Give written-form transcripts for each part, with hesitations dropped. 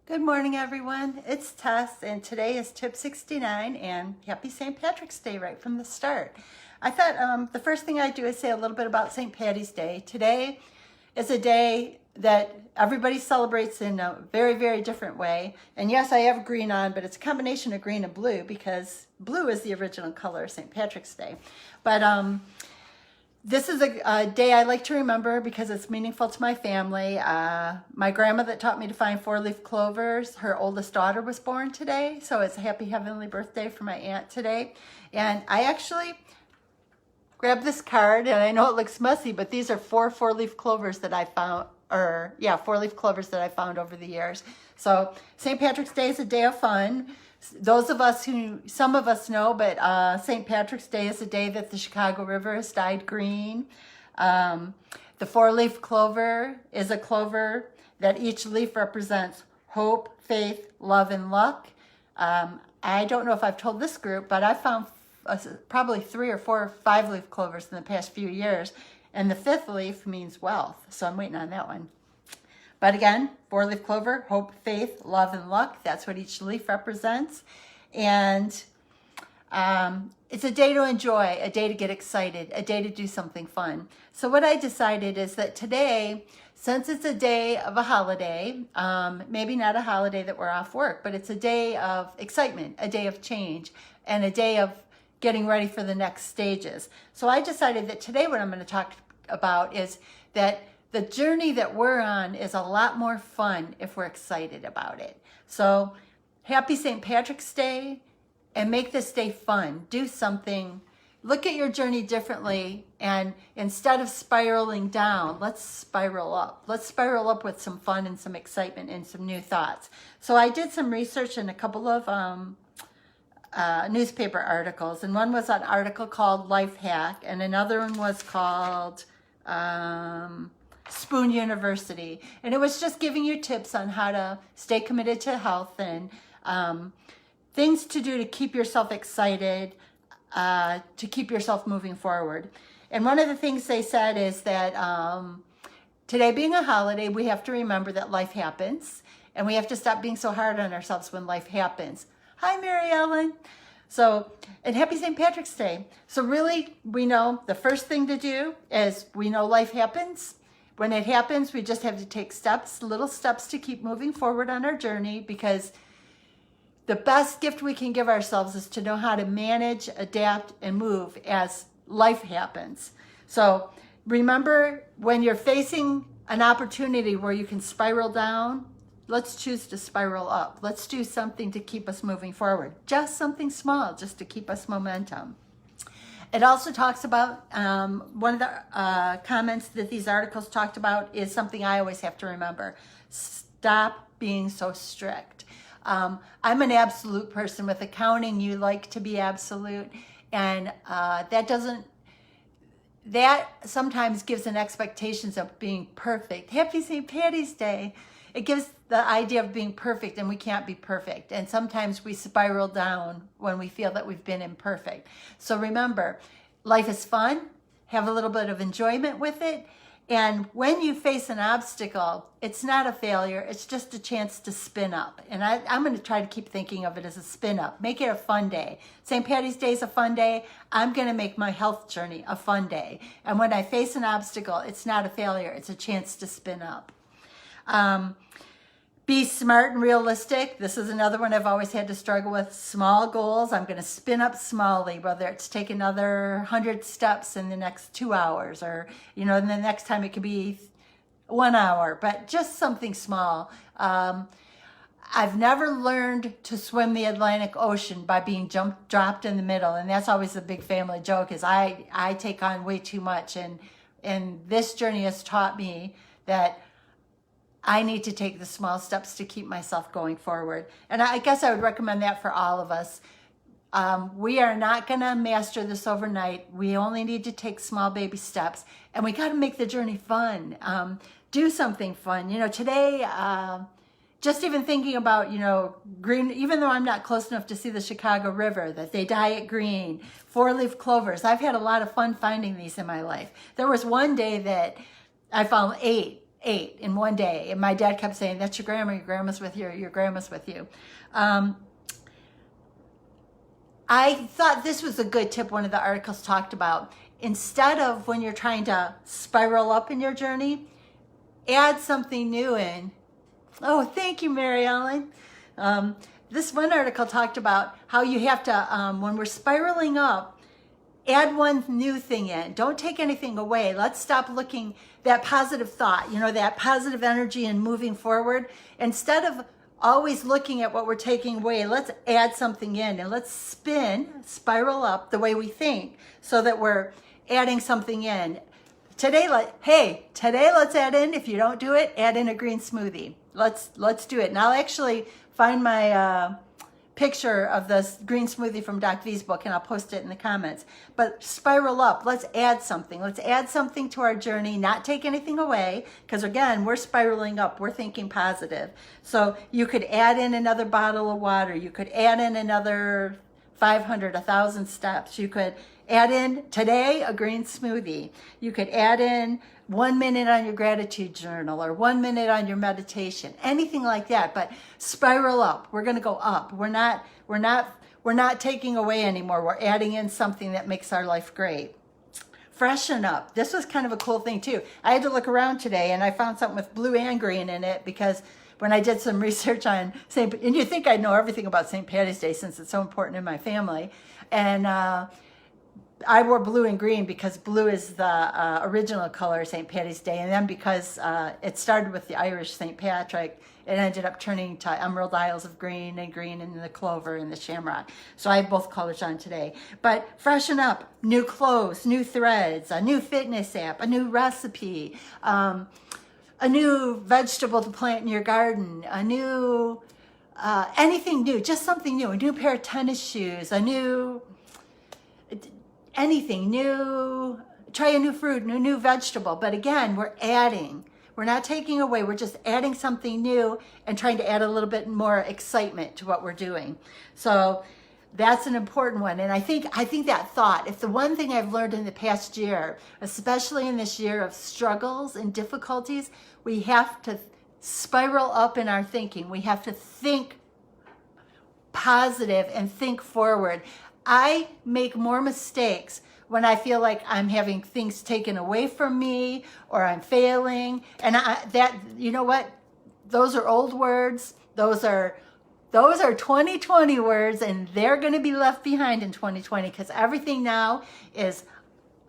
Good morning, everyone. It's Tess, and today is tip 69, and happy St. Patrick's Day right from the start. I thought the first thing I'd do is say a little bit about St. Patty's Day. Today is a day that everybody celebrates in a very, very different way. And yes, I have green on, but it's a combination of green and blue because blue is the original color of St. Patrick's Day. But this is a day I like to remember because it's meaningful to my family. My grandma that taught me to find four-leaf clovers, her oldest daughter was born today, so it's a happy heavenly birthday for my aunt today. And I actually grabbed this card, and I know it looks messy, but these are four-leaf clovers that I found, four-leaf clovers that I found over the years. So St. Patrick's Day is a day of fun. Those of us some of us know, but St. Patrick's Day is the day that the Chicago River is dyed green. The four-leaf clover is a clover that each leaf represents hope, faith, love, and luck. I don't know if I've told this group, but I found probably 3 or 4 or 5-leaf clovers in the past few years, and the 5th leaf means wealth, so I'm waiting on that one. But again, four-leaf clover, hope, faith, love, and luck. That's what each leaf represents. And it's a day to enjoy, a day to get excited, a day to do something fun. So what I decided is that today, since it's a day of a holiday, maybe not a holiday that we're off work, but it's a day of excitement, a day of change, and a day of getting ready for the next stages. So I decided that today what I'm going to talk about is that the journey that we're on is a lot more fun if we're excited about it. So happy St. Patrick's Day, and make this day fun. Do something. Look at your journey differently, and instead of spiraling down, let's spiral up. Let's spiral up with some fun and some excitement and some new thoughts. So I did some research in a couple of newspaper articles, and one was an article called Life Hack, and another one was called Spoon University, and it was just giving you tips on how to stay committed to health and things to do to keep yourself excited, to keep yourself moving forward. And one of the things they said is that today being a holiday, we have to remember that life happens, and we have to stop being so hard on ourselves when life happens. Hi, Mary Ellen. So, and happy St. Patrick's Day. So really, we know the first thing to do is we know life happens. When it happens, we just have to take steps, little steps to keep moving forward on our journey, because the best gift we can give ourselves is to know how to manage, adapt, and move as life happens. So remember, when you're facing an opportunity where you can spiral down, let's choose to spiral up. Let's do something to keep us moving forward. Just something small, just to keep us momentum. It also talks about, one of the comments that these articles talked about is something I always have to remember. Stop being so strict. I'm an absolute person. With accounting, you like to be absolute. And that sometimes gives an expectations of being perfect. Happy St. Patty's Day. It gives the idea of being perfect, and we can't be perfect. And sometimes we spiral down when we feel that we've been imperfect. So remember, life is fun. Have a little bit of enjoyment with it. And when you face an obstacle, it's not a failure. It's just a chance to spin up. And I'm going to try to keep thinking of it as a spin up. Make it a fun day. St. Patty's Day is a fun day. I'm going to make my health journey a fun day. And when I face an obstacle, it's not a failure. It's a chance to spin up. Be smart and realistic. This is another one I've always had to struggle with. Small goals. I'm going to spin up smallly, whether it's take another 100 steps in the next 2 hours, or, and the next time it could be 1 hour, but just something small. I've never learned to swim the Atlantic Ocean by being dropped in the middle. And that's always a big family joke, is I take on way too much. And this journey has taught me that I need to take the small steps to keep myself going forward. And I guess I would recommend that for all of us. We are not going to master this overnight. We only need to take small baby steps, and we got to make the journey fun. Do something fun. Today, just even thinking about, green, even though I'm not close enough to see the Chicago River, that they dye it green, four-leaf clovers. I've had a lot of fun finding these in my life. There was one day that I found 8 8 in one day. And my dad kept saying, that's your grandma's with you, your grandma's with you. I thought this was a good tip one of the articles talked about. Instead of when you're trying to spiral up in your journey, add something new in. Oh, thank you, Mary Ellen. This one article talked about how you have to, when we're spiraling up, add one new thing in. Don't take anything away. Let's stop looking that positive thought, that positive energy and moving forward. Instead of always looking at what we're taking away, let's add something in and let's spiral up the way we think so that we're adding something in. Today, let's add in, if you don't do it, add in a green smoothie. Let's do it. And I'll actually find my picture of this green smoothie from Doc V's book and I'll post it in the comments. But spiral up, let's add something. Let's add something to our journey, not take anything away, because again, we're spiraling up, we're thinking positive. So you could add in another bottle of water, you could add in another 500, 1,000 steps. You could add in today a green smoothie. You could add in 1 minute on your gratitude journal or 1 minute on your meditation, anything like that. But spiral up. We're going to go up. We're not taking away anymore. We're adding in something that makes our life great. Freshen up. This was kind of a cool thing too. I had to look around today and I found something with blue and green in it because when I did some research on and you think I know everything about St. Patty's Day since it's so important in my family. And I wore blue and green because blue is the original color of St. Patty's Day. And then because it started with the Irish St. Patrick, it ended up turning to emerald isles of green and the clover and the shamrock. So I have both colors on today. But freshen up, new clothes, new threads, a new fitness app, a new recipe, a new vegetable to plant in your garden, a new, anything new, just something new, a new pair of tennis shoes, anything new, try a new fruit, a new vegetable. But again, we're adding. We're not taking away. We're just adding something new and trying to add a little bit more excitement to what we're doing. So that's an important one. And I think that thought, if the one thing I've learned in the past year, especially in this year of struggles and difficulties, we have to spiral up in our thinking. We have to think positive and think forward. I make more mistakes when I feel like I'm having things taken away from me or I'm failing. And you know what? Those are old words. Those are 2020 words, and they're going to be left behind in 2020 because everything now is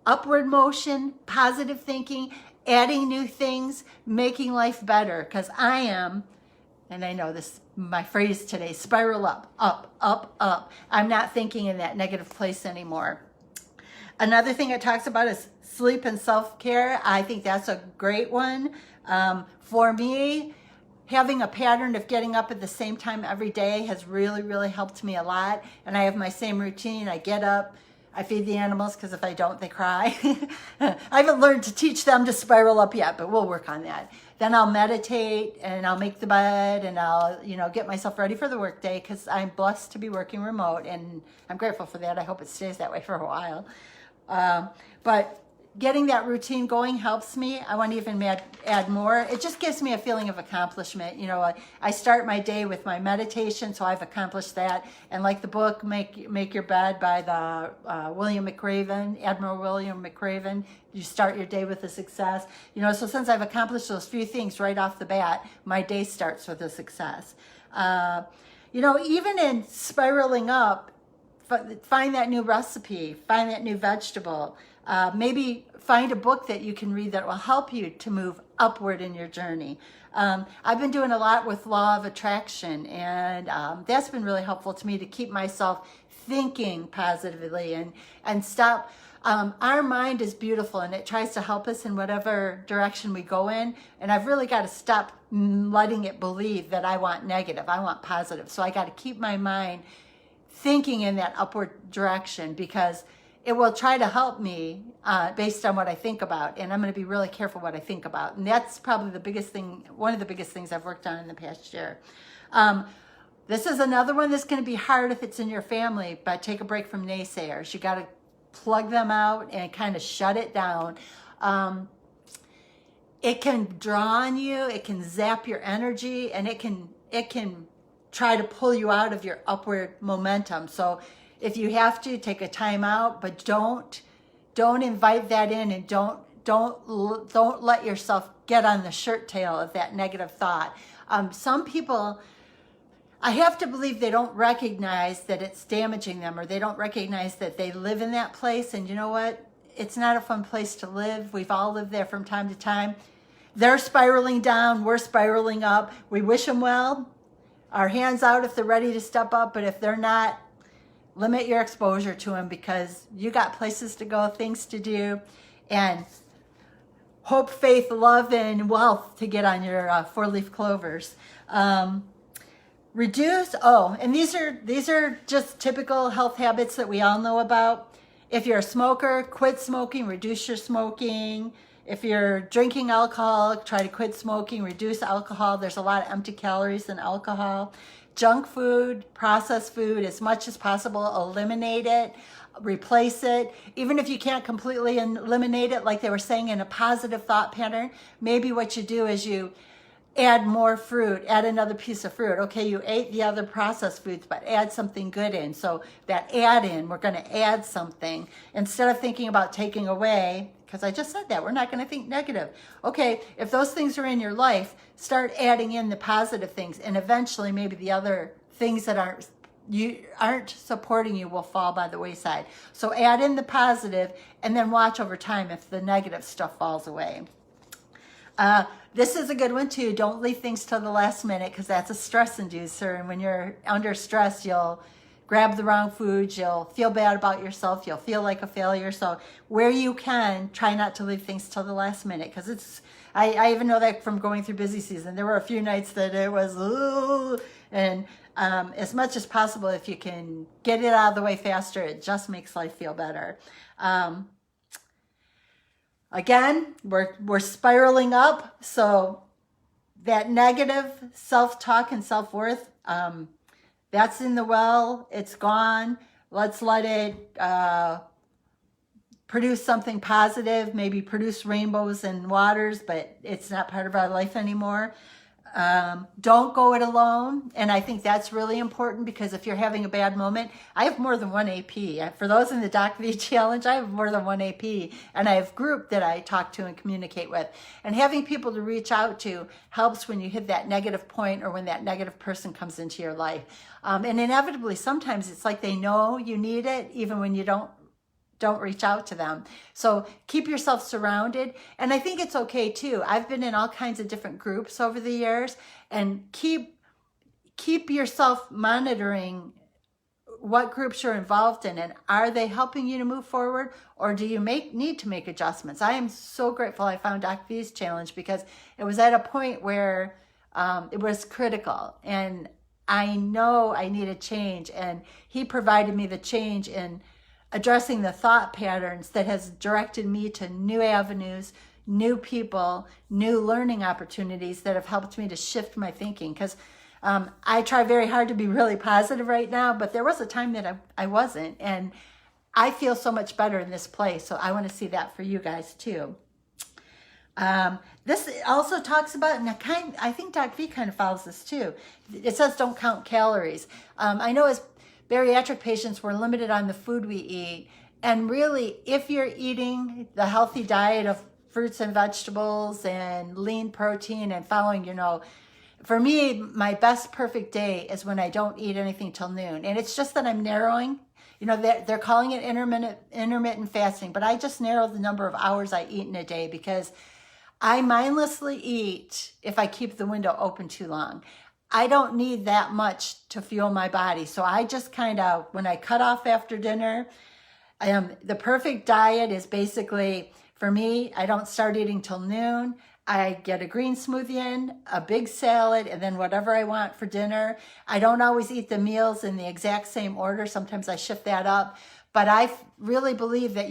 upward motion, positive thinking, adding new things, making life better. Because I am, and I know this, my phrase today, spiral up, up, up, up. I'm not thinking in that negative place anymore. Another thing it talks about is sleep and self-care. I think that's a great one. For me, having a pattern of getting up at the same time every day has really, really helped me a lot. And I have my same routine. I get up, I feed the animals because if I don't, they cry. I haven't learned to teach them to spiral up yet, but we'll work on that. Then I'll meditate and I'll make the bed and I'll, get myself ready for the workday because I'm blessed to be working remote and I'm grateful for that. I hope it stays that way for a while. But getting that routine going helps me. I want to even add more. It just gives me a feeling of accomplishment. I start my day with my meditation, so I've accomplished that. And like the book, Make Your Bed by the Admiral William McRaven, you start your day with a success. So since I've accomplished those few things right off the bat, my day starts with a success. Even in spiraling up, find that new recipe, find that new vegetable. Maybe find a book that you can read that will help you to move upward in your journey. I've been doing a lot with law of attraction, and that's been really helpful to me to keep myself thinking positively and stop. Our mind is beautiful, and it tries to help us in whatever direction we go in, and I've really got to stop letting it believe that I want negative. I want positive. So I got to keep my mind thinking in that upward direction because it will try to help me based on what I think about. And I'm going to be really careful what I think about. And that's probably the biggest thing, one of the biggest things I've worked on in the past year. This is another one that's going to be hard if it's in your family, but take a break from naysayers. You got to plug them out and kind of shut it down. it can draw on you, it can zap your energy, and it can try to pull you out of your upward momentum. So if you have to, take a time out, but don't invite that in, and don't let yourself get on the shirt tail of that negative thought. Some people, I have to believe, they don't recognize that it's damaging them, or they don't recognize that they live in that place. And you know what? It's not a fun place to live. We've all lived there from time to time. They're spiraling down, we're spiraling up. We wish them well. Our hands out if they're ready to step up, but if they're not, limit your exposure to them, because you got places to go, things to do, and hope, faith, love, and wealth to get on your 4-leaf clovers. Reduce, and these are just typical health habits that we all know about. If you're a smoker, quit smoking, reduce your smoking. If you're drinking alcohol, try to quit smoking, reduce alcohol. There's a lot of empty calories in alcohol. Junk food, processed food, as much as possible, eliminate it, replace it. Even if you can't completely eliminate it, like they were saying, in a positive thought pattern, maybe what you do is you add more fruit, add another piece of fruit. Okay, you ate the other processed foods, but add something good in. So that add in, we're going to add something instead of thinking about taking away, because I just said that, we're not going to think negative. Okay, if those things are in your life, start adding in the positive things, and eventually maybe the other things that aren't supporting you will fall by the wayside. So add in the positive, and then watch over time if the negative stuff falls away. This is a good one too. Don't leave things till the last minute, because that's a stress inducer. And when you're under stress, you'll grab the wrong foods. You'll feel bad about yourself. You'll feel like a failure. So where you can, try not to leave things till the last minute, because I even know that from going through busy season. There were a few nights that it was, ooh, and as much as possible, if you can get it out of the way faster, it just makes life feel better. Again, we're spiraling up, so that negative self-talk and self-worth, that's in the well, it's gone. Let's let it produce something positive, maybe produce rainbows and waters, but it's not part of our life anymore. Don't go it alone. And I think that's really important, because if you're having a bad moment, I have more than one AP. For those in the Doc V Challenge, I have more than one AP, and I have group that I talk to and communicate with. And having people to reach out to helps when you hit that negative point, or when that negative person comes into your life. And inevitably, sometimes it's like they know you need it, even when you don't reach out to them. So keep yourself surrounded. And I think it's okay too. I've been in all kinds of different groups over the years, and keep yourself monitoring what groups you're involved in, and are they helping you to move forward, or do you need to make adjustments? I am so grateful I found Doc V's challenge, because it was at a point where it was critical, and I know I needed change, and he provided me the change in addressing the thought patterns that has directed me to new avenues, new people, new learning opportunities that have helped me to shift my thinking. Because I try very hard to be really positive right now, but there was a time that I wasn't, and I feel so much better in this place. So I want to see that for you guys too. This also talks about, and I think Doc V kind of follows this too. It says don't count calories. I know as bariatric patients, we're limited on the food we eat. And really, if you're eating the healthy diet of fruits and vegetables and lean protein and following, for me, my best perfect day is when I don't eat anything till noon. And it's just that I'm narrowing. They're calling it intermittent fasting, but I just narrow the number of hours I eat in a day, because I mindlessly eat if I keep the window open too long. I don't need that much to fuel my body. So I just when I cut off after dinner, the perfect diet is basically, for me, I don't start eating till noon. I get a green smoothie in, a big salad, and then whatever I want for dinner. I don't always eat the meals in the exact same order. Sometimes I shift that up. But I really believe that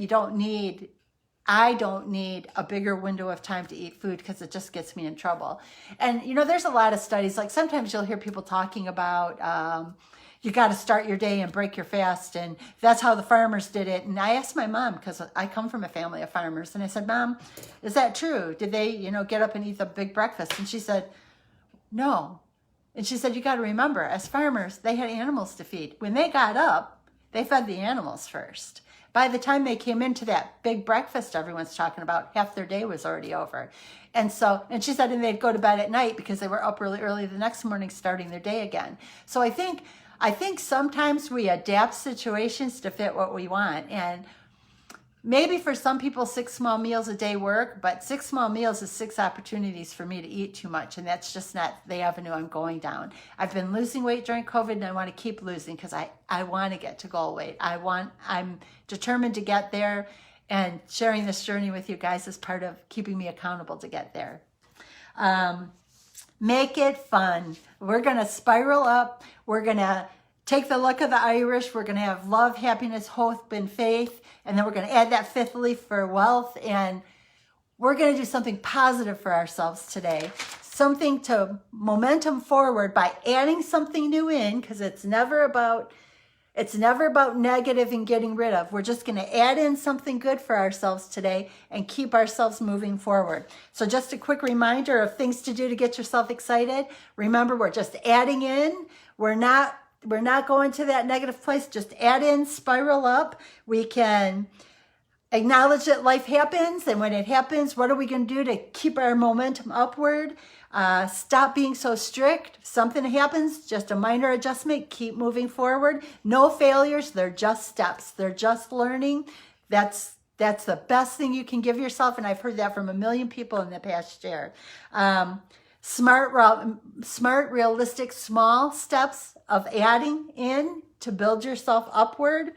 I don't need a bigger window of time to eat food, because it just gets me in trouble. And, there's a lot of studies, like sometimes you'll hear people talking about, you got to start your day and break your fast. And that's how the farmers did it. And I asked my mom, because I come from a family of farmers, and I said, Mom, is that true? Did they, get up and eat the big breakfast? And she said, no. And she said, you got to remember, as farmers, they had animals to feed. When they got up, they fed the animals first. By the time they came into that big breakfast everyone's talking about, half their day was already over. And she said, and they'd go to bed at night because they were up really early the next morning starting their day again. So I think sometimes we adapt situations to fit what we want. And maybe for some people, 6 small meals a day work, but 6 small meals is 6 opportunities for me to eat too much. And that's just not the avenue I'm going down. I've been losing weight during COVID, and I want to keep losing because I want to get to goal weight. I'm determined to get there, and sharing this journey with you guys is part of keeping me accountable to get there. Make it fun. We're going to spiral up. We're going to take the luck of the Irish. We're going to have love, happiness, hope, and faith. And then we're going to add that 5th leaf for wealth. And we're going to do something positive for ourselves today. Something to momentum forward by adding something new in, because it's never about negative and getting rid of. We're just going to add in something good for ourselves today and keep ourselves moving forward. So just a quick reminder of things to do to get yourself excited. Remember, we're just adding in. We're not going to that negative place. Just add in, spiral up. We can acknowledge that life happens. And when it happens, what are we going to do to keep our momentum upward? Stop being so strict. If something happens, just a minor adjustment, keep moving forward. No failures. They're just steps. They're just learning. That's the best thing you can give yourself. And I've heard that from a million people in the past year. Smart, realistic, small steps of adding in to build yourself upward.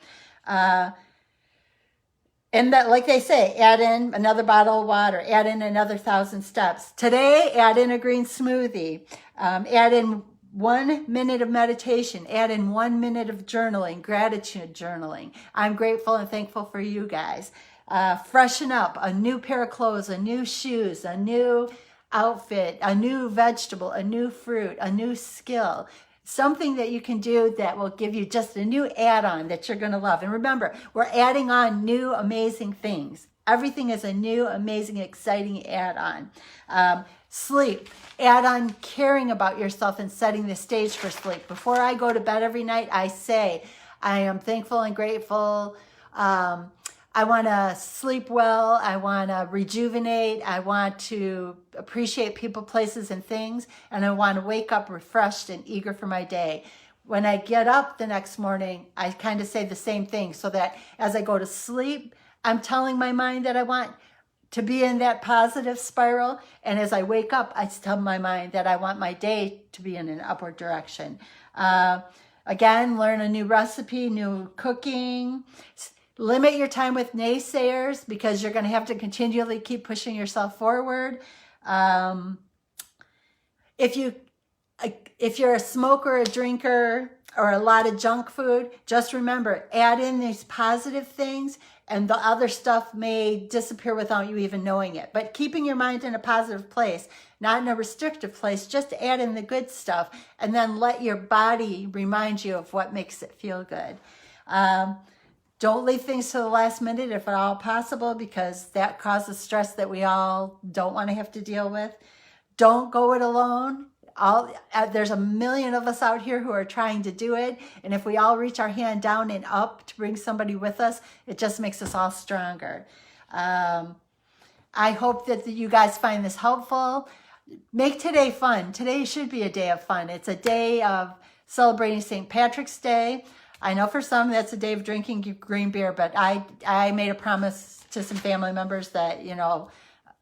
And that, like they say, add in another bottle of water, add in another 1,000 steps. Today, add in a green smoothie, add in 1 minute of meditation, add in 1 minute of journaling, gratitude journaling. I'm grateful and thankful for you guys. Freshen up, a new pair of clothes, a new shoes, a new outfit, a new vegetable, a new fruit, a new skill. Something that you can do that will give you just a new add-on that you're going to love. And remember, we're adding on new amazing things. Everything is a new, amazing, exciting add-on. Sleep. Add on caring about yourself and setting the stage for sleep. Before I go to bed every night, I say, I am thankful and grateful. I want to sleep well. I want to rejuvenate. I want to appreciate people, places, and things. And I want to wake up refreshed and eager for my day. When I get up the next morning, I kind of say the same thing, so that as I go to sleep, I'm telling my mind that I want to be in that positive spiral. And as I wake up, I tell my mind that I want my day to be in an upward direction. Again, learn a new recipe, new cooking. Limit your time with naysayers, because you're going to have to continually keep pushing yourself forward. If you're a smoker, a drinker, or a lot of junk food, just remember, add in these positive things, and the other stuff may disappear without you even knowing it. But keeping your mind in a positive place, not in a restrictive place, just add in the good stuff, and then let your body remind you of what makes it feel good. Don't leave things to the last minute if at all possible, because that causes stress that we all don't want to have to deal with. Don't go it alone. There's a million of us out here who are trying to do it. And if we all reach our hand down and up to bring somebody with us, it just makes us all stronger. I hope that you guys find this helpful. Make today fun. Today should be a day of fun. It's a day of celebrating St. Patrick's Day. I know for some that's a day of drinking green beer, but I made a promise to some family members that,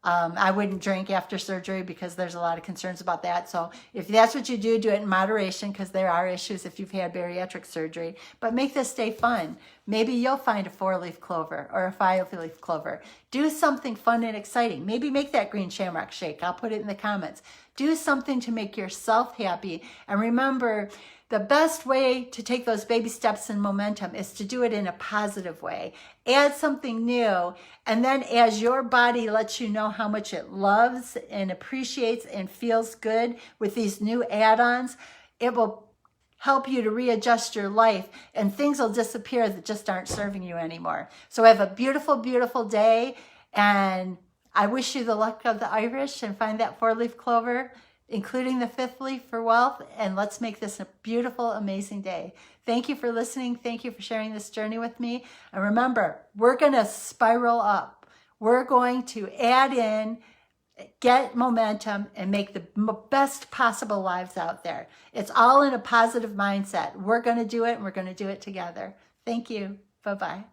I wouldn't drink after surgery, because there's a lot of concerns about that. So if that's what you do, do it in moderation, because there are issues if you've had bariatric surgery. But make this day fun. Maybe you'll find a 4-leaf clover or a 5-leaf clover. Do something fun and exciting. Maybe make that green shamrock shake. I'll put it in the comments. Do something to make yourself happy. And remember, the best way to take those baby steps in momentum is to do it in a positive way. Add something new, and then as your body lets you know how much it loves and appreciates and feels good with these new add-ons, it will help you to readjust your life, and things will disappear that just aren't serving you anymore. So have a beautiful, beautiful day, and I wish you the luck of the Irish, and find that 4-leaf clover, including the 5th leaf for wealth, and let's make this a beautiful, amazing day. Thank you for listening. Thank you for sharing this journey with me. And remember, we're going to spiral up. We're going to add in, get momentum, and make the best possible lives out there. It's all in a positive mindset. We're going to do it, and we're going to do it together. Thank you. Bye-bye.